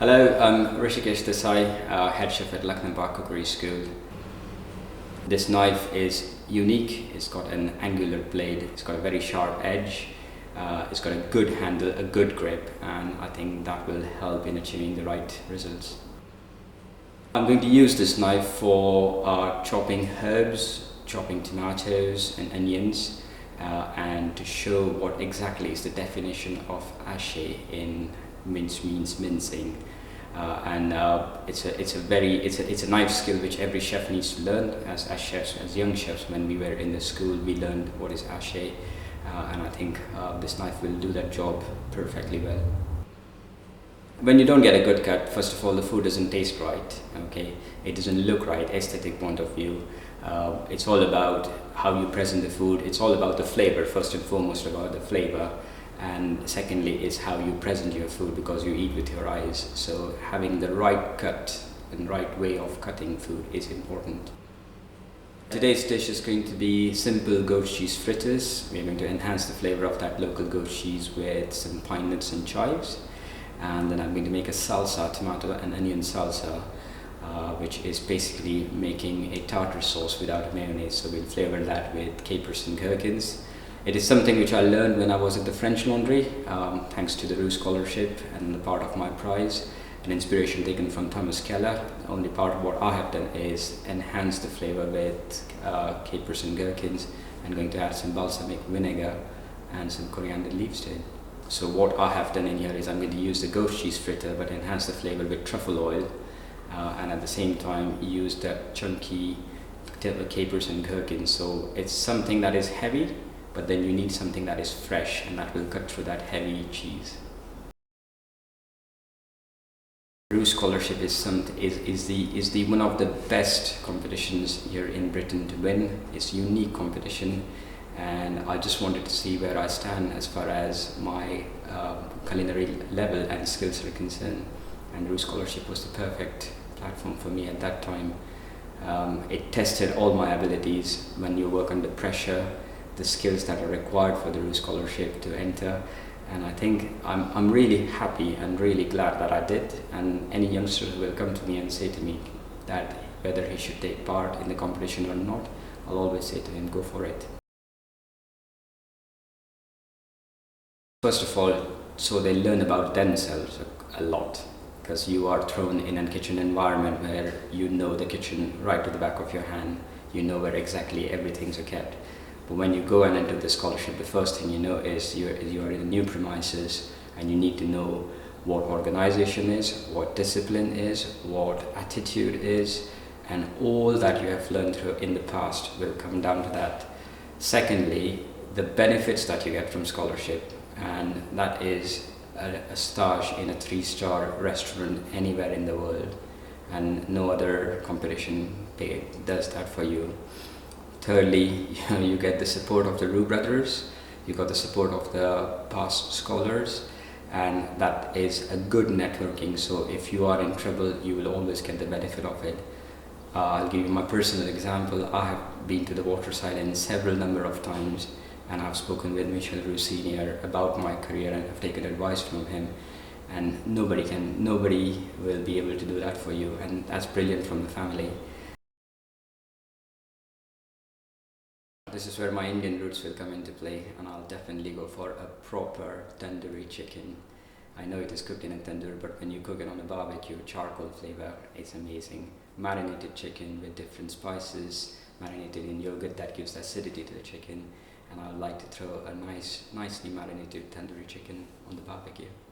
Hello, I'm Hrishikesh Desai, head chef at Lucknam Cookery School. This knife is unique. It's got an angular blade, it's got a very sharp edge, it's got a good handle, a good grip, and I think that will help in achieving the right results. I'm going to use this knife for chopping herbs, chopping tomatoes and onions, and to show what exactly is the definition of haché in mince means mincing. It's a knife skill which every chef needs to learn. As chefs, as young chefs, when we were in the school, we learned what is haché, and I think this knife will do that job perfectly well. When you don't get a good cut, first of all, the food doesn't taste right. Okay, it doesn't look right, aesthetic point of view. It's all about how you present the food. It's all about the flavor, first and foremost about the flavor. And secondly is how you present your food, because you eat with your eyes. So having the right cut and right way of cutting food is important. Today's dish is going to be simple goat cheese fritters. We're going to enhance the flavor of that local goat cheese with some pine nuts and chives. And then I'm going to make a salsa, tomato and onion salsa, which is basically making a tartar sauce without mayonnaise. So we'll flavor that with capers and gherkins. It is something which I learned when I was at the French Laundry, thanks to the Roux Scholarship and the part of my prize, an inspiration taken from Thomas Keller. The only part of what I have done is enhance the flavor with capers and gherkins. I'm going to add some balsamic vinegar and some coriander leaves to it. So what I have done in here is I'm going to use the goat cheese fritter but enhance the flavor with truffle oil, and at the same time use that chunky capers and gherkins. So it's something that is heavy, but then you need something that is fresh and that will cut through that heavy cheese. Roux Scholarship is the one of the best competitions here in Britain to win. It's a unique competition, and I just wanted to see where I stand as far as my culinary level and skills are concerned. And Roux Scholarship was the perfect platform for me at that time. It tested all my abilities when you work under pressure, the skills that are required for the Roux Scholarship to enter, and I think I'm really happy and really glad that I did. And any youngsters will come to me and say to me that whether he should take part in the competition or not, I'll always say to him, go for it. First of all, so they learn about themselves a lot, because you are thrown in a kitchen environment where you know the kitchen right to the back of your hand, you know where exactly everything's kept. But when you go and enter the scholarship, the first thing you know is you are in new premises, and you need to know what organization is, what discipline is, what attitude is, and all that you have learned through in the past will come down to that. Secondly, the benefits that you get from scholarship, and that is a stage in a 3-star restaurant anywhere in the world, and no other competition does that for you. Thirdly, you get the support of the Roux brothers, you got the support of the past scholars, and that is a good networking. So if you are in trouble, you will always get the benefit of it. I'll give you my personal example. I have been to the waterside in several number of times, and I've spoken with Michel Roux Senior about my career and have taken advice from him. And nobody will be able to do that for you, and that's brilliant from the family. This is where my Indian roots will come into play, and I'll definitely go for a proper tandoori chicken. I know it is cooked in a tandoor, but when you cook it on a barbecue, charcoal flavor, it's amazing. Marinated chicken with different spices, marinated in yogurt that gives acidity to the chicken, and I would like to throw a nicely marinated tandoori chicken on the barbecue.